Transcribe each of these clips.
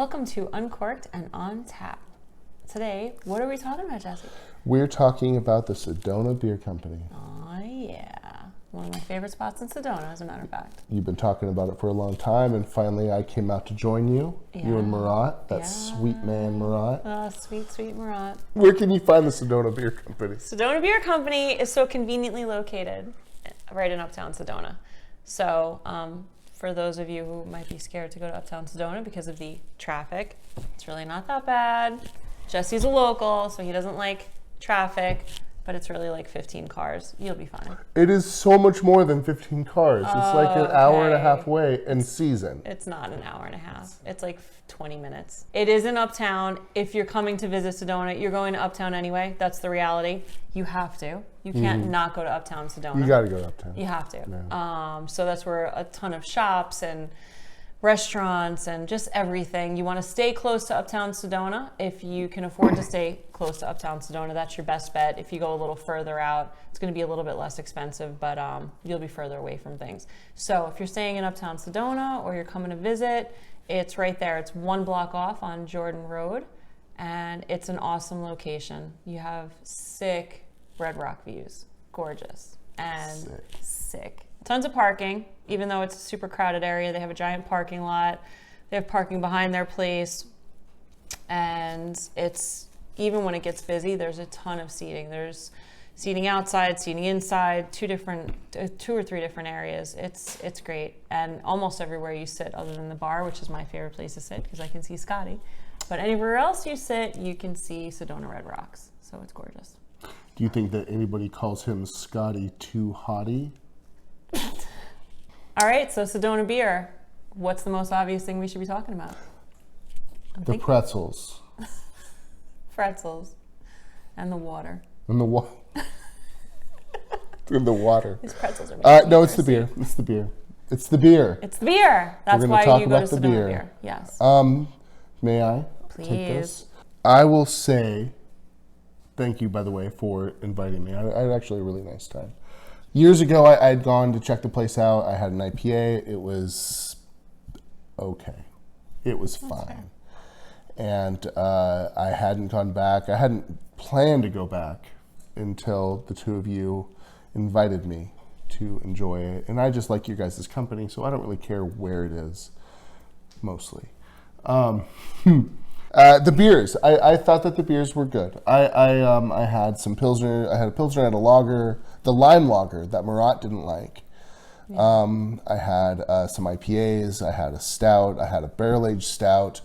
Welcome to Uncorked and On Tap. Today, what are we talking about, Jesse? We're talking about the Sedona Beer Company. Oh, yeah. One of my favorite spots in Sedona, as a matter of fact. You've been talking about it for a long time, and finally I came out to join you. Yeah. You and Murat, that sweet man Murat. Oh, sweet, sweet Murat. Where can you find the Sedona Beer Company? Sedona Beer Company is so conveniently located right in Uptown Sedona. So, for those of you who might be scared to go to Uptown Sedona because of the traffic, it's really not that bad. Jesse's a local, so he doesn't like traffic, but it's really like 15 cars. You'll be fine. It is so much more than 15 cars. It's like an hour and a half way in season. It's not an hour and a half. It's like 20 minutes. It is in Uptown. If you're coming to visit Sedona, you're going to Uptown anyway. That's the reality. You have to. You can't not go to Uptown Sedona. You got to go to Uptown. You have to. Yeah. So that's where a ton of shops and restaurants and just everything. You want to stay close to Uptown Sedona. If you can afford to stay close to Uptown Sedona, that's your best bet. If you go a little further out, it's going to be a little bit less expensive, but you'll be further away from things. So if you're staying in Uptown Sedona or you're coming to visit, it's right there. It's 1 block off on Jordan Road, and it's an awesome location. You have sick Red Rock views. Gorgeous. And sick. Tons of parking, even though it's a super crowded area. They have a giant parking lot. They have parking behind their place. And it's, even when it gets busy, there's a ton of seating. There's seating outside, seating inside, two or three different areas. It's great. And almost everywhere you sit, other than the bar, which is my favorite place to sit because I can see Scotty. But anywhere else you sit, you can see Sedona Red Rocks. So it's gorgeous. Do you think that anybody calls him Scotty too hottie? All right, so Sedona beer. What's the most obvious thing we should be talking about? The pretzels. Pretzels. And the water. And the water. In the water. These pretzels are no, it's the beer. It's the beer. It's the beer. It's the beer. That's why you go to Sedona Beer. Yes. May I Please. take this? I will say thank you, by the way, for inviting me. I had actually a really nice time. Years ago, I had gone to check the place out. I had an IPA. It was okay. It was fine. And I hadn't gone back. I hadn't planned to go back until the two of you invited me to enjoy it. And I just like your guys' company, so I don't really care where it is, mostly. The beers. I thought that the beers were good. I had some Pilsner. I had a Pilsner and a lager, the lime lager that Murat didn't like. Yeah. I had some IPAs. I had a stout. I had a barrel-aged stout.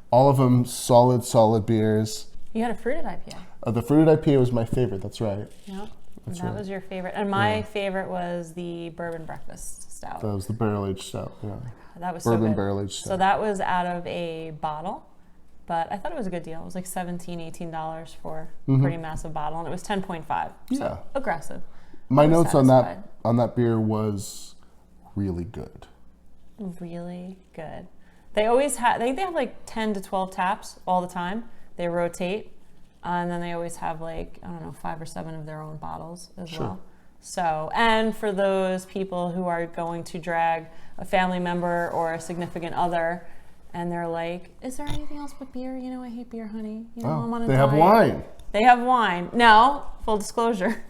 All of them solid beers. You had a fruited IPA. The fruited IPA was my favorite. That's right. Yeah, that was your favorite. And my favorite was the bourbon breakfast stout. That was the barrel-aged stout. Yeah. That was bourbon so good. Barrel-aged stout. So that was out of a bottle. But I thought it was a good deal. It was like $17, $18 for a pretty massive bottle, and it was 10.5. So yeah, aggressive. My notes on that beer was really good. Really good. They always have. I think they have like 10 to 12 taps all the time. They rotate, and then they always have like 5 or 7 of their own bottles as well. So, and for those people who are going to drag a family member or a significant other. And they're like, is there anything else but beer? I hate beer, honey. I'm on a diet. They have wine. They have wine. No, full disclosure.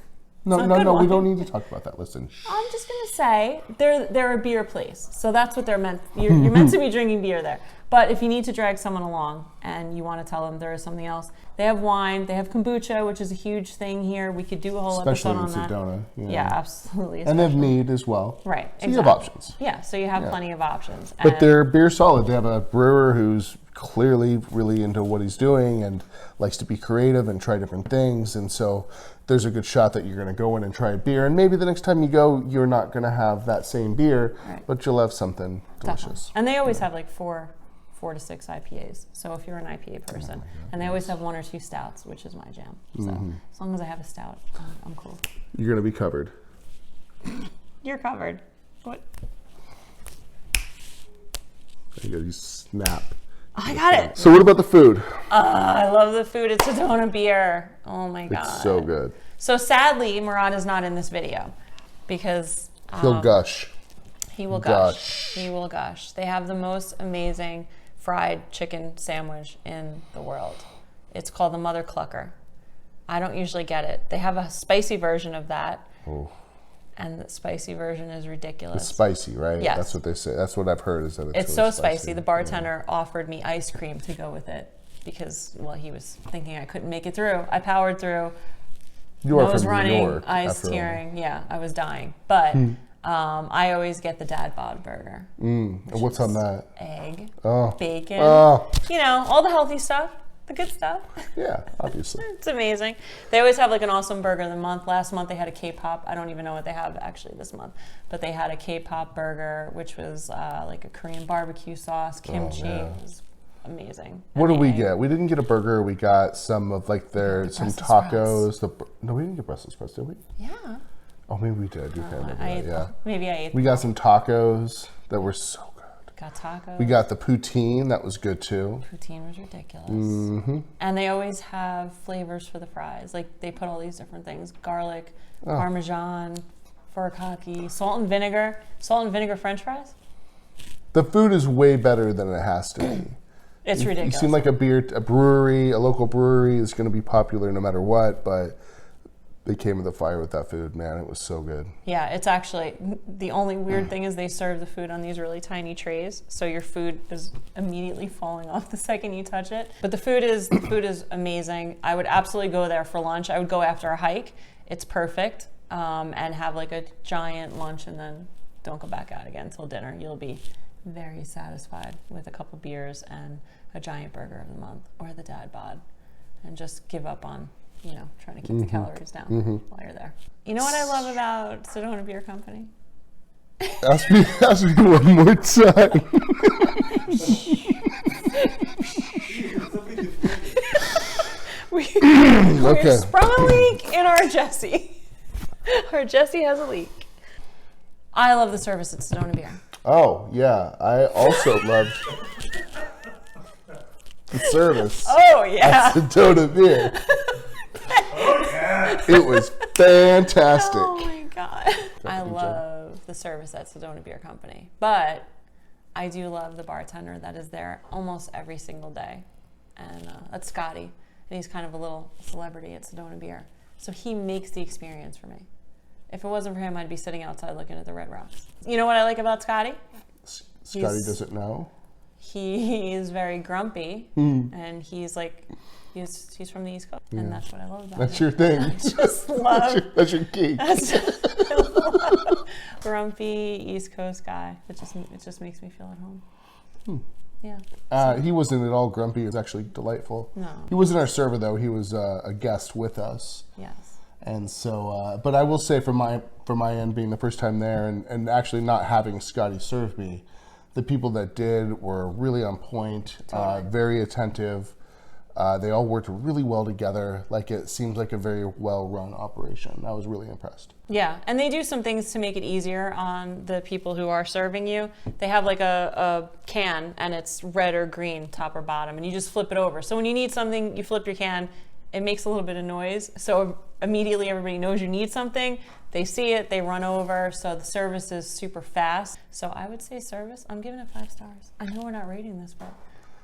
No, we don't need to talk about that. Listen. I'm just going to say they're a beer place. So that's what they're meant. You're meant to be drinking beer there. But if you need to drag someone along and you want to tell them there is something else, they have wine. They have kombucha, which is a huge thing here. We could do a whole episode on that. Especially in Sedona. Yeah, absolutely. And they have mead as well. Right. So you have options. Yeah, so you have plenty of options. But they're beer solid. They have a brewer who's clearly really into what he's doing and likes to be creative and try different things. And so there's a good shot that you're going to go in and try a beer. And maybe the next time you go, you're not going to have that same beer, but you'll have something delicious. Definitely. And they always have like 4 to 6 IPAs. So if you're an IPA person, and they always have 1 or 2 stouts, which is my jam. So as long as I have a stout, I'm cool. You're going to be covered. You're covered. What? You snap. I got it. So what about the food? I love the food at Sedona Beer. Oh my God. It's so good. So sadly, Murat is not in this video because he'll gush. He will gush. He will gush. They have the most amazing fried chicken sandwich in the world. It's called the MotherClucker. I don't usually get it. They have a spicy version of that. Oh. And the spicy version is ridiculous. It's spicy, right? Yes. That's what they say. That's what I've heard is that it's really so spicy. The bartender offered me ice cream to go with it because, well, he was thinking I couldn't make it through. I powered through. You are Nose from running, New York, eyes tearing. Yeah, I was dying. But I always get the dad bod burger. And what's on that? Egg, Oh. bacon, Oh. all the healthy stuff, the good stuff. Yeah, obviously. It's amazing. They always have like an awesome burger of the month. Last month they had a K-pop. I don't even know what they have actually this month. But they had a K-pop burger, which was like a Korean barbecue sauce, kimchi. It was amazing. What did we get? We didn't get a burger. We got some of like some tacos. No, we didn't get Brussels sprouts, did we? Yeah. Oh, maybe we did. I do kind of remember that. Yeah. Maybe I ate. We got some tacos that were so good. Got tacos. We got the poutine. That was good too. Poutine was ridiculous. And they always have flavors for the fries. Like they put all these different things: garlic, Parmesan, furikake, salt and vinegar French fries. The food is way better than it has to be. It's ridiculous. You seem like a brewery, a local brewery is going to be popular no matter what, but they came with a fire with that food, man. It was so good. Yeah, it's actually, the only weird thing is they serve the food on these really tiny trays, so your food is immediately falling off the second you touch it. But the food is amazing. I would absolutely go there for lunch. I would go after a hike. It's perfect. And have like a giant lunch and then don't go back out again until dinner. You'll be very satisfied with a couple beers and a giant burger of the month or the dad bod, and just give up on trying to keep the calories down while you're there. You know what I love about Sedona Beer Company? Ask me one more time. We sprung a leak in our Jessie. Our Jessie has a leak. I love the service at Sedona Beer. Oh, yeah. I also loved the service. Oh, yeah. At Sedona Beer. It was fantastic. Oh my God. I love the service at Sedona Beer Company, but I do love the bartender that is there almost every single day. And that's Scotty. And he's kind of a little celebrity at Sedona Beer. So he makes the experience for me. If it wasn't for him, I'd be sitting outside looking at the Red Rocks. You know what I like about Scotty? Scotty doesn't know. He is very grumpy, and he's like, he's from the East Coast, and that's what I love about him. That's your thing. I just love. That's your key. Grumpy East Coast guy. It just makes me feel at home. Yeah. He wasn't at all grumpy. It was actually delightful. No. He wasn't our server though. He was a guest with us. Yes. And so, but I will say from my end, being the first time there, and actually not having Scotty serve me, the people that did were really on point, very attentive. They all worked really well together. Like it seems like a very well-run operation. I was really impressed. Yeah, and they do some things to make it easier on the people who are serving you. They have like a can, and it's red or green, top or bottom, and you just flip it over. So when you need something, you flip your can. It makes a little bit of noise, so immediately everybody knows you need something. They see it, they run over, so the service is super fast. So I would say service, I'm giving it 5 stars. I know we're not rating this, but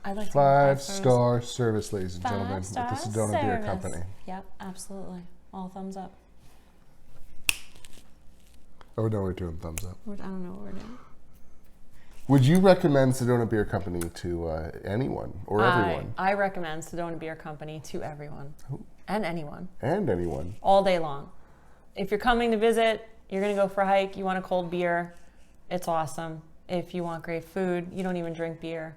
I'd like to give it 5-star service, ladies and gentlemen, with the 5-star Sedona Beer service. Company. Yep, absolutely. All thumbs up. Oh no, we're doing thumbs up. I don't know what we're doing. Would you recommend Sedona Beer Company to anyone or everyone? I recommend Sedona Beer Company to everyone and anyone. And anyone. All day long. If you're coming to visit, you're going to go for a hike, you want a cold beer, it's awesome. If you want great food, you don't even drink beer.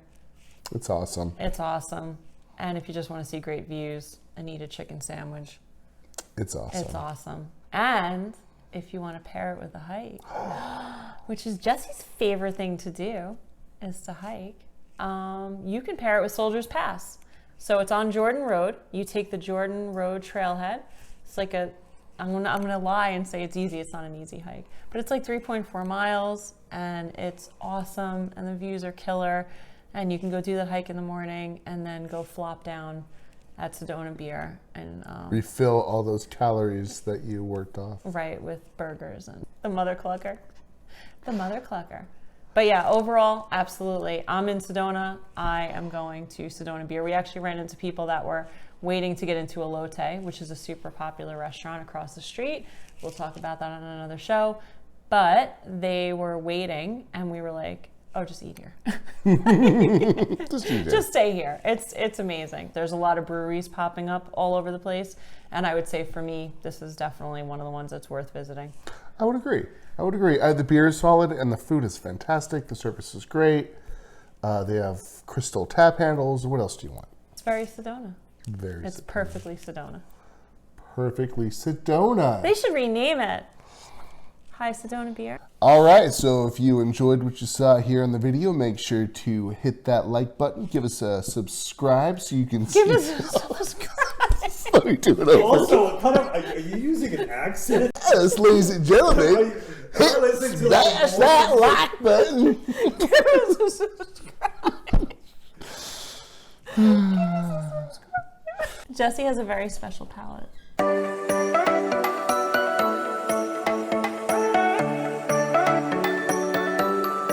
It's awesome. It's awesome. And if you just want to see great views and eat a chicken sandwich, it's awesome. It's awesome. And if you want to pair it with a hike, which is Jesse's favorite thing to do, is to hike, you can pair it with Soldier's Pass. So it's on Jordan Road. You take the Jordan Road trailhead. It's like I'm gonna lie and say it's easy. It's not an easy hike, but it's like 3.4 miles, and it's awesome, and the views are killer. And you can go do that hike in the morning, and then go flop down at Sedona Beer and refill all those calories that you worked off. Right, with burgers and the MotherClucker. The MotherClucker. But yeah, overall, absolutely. I'm in Sedona. I am going to Sedona Beer. We actually ran into people that were waiting to get into Elote, which is a super popular restaurant across the street. We'll talk about that on another show. But they were waiting, and we were like, oh, just eat here. Just eat here. Just stay here. It's amazing. There's a lot of breweries popping up all over the place. And I would say for me, this is definitely one of the ones that's worth visiting. I would agree. The beer is solid and the food is fantastic. The service is great. They have crystal tap handles. What else do you want? It's very Sedona. It's Sedona. perfectly Sedona. Perfectly Sedona. They should rename it. Hi, Sedona Beer. All right, so if you enjoyed what you saw here in the video, make sure to hit that like button. Give us a subscribe so you can Give us a subscribe. Let me do it over. Also, are you using an accent? Yes, ladies and gentlemen, smash that like button. Give us a subscribe. Jesse has a very special palate.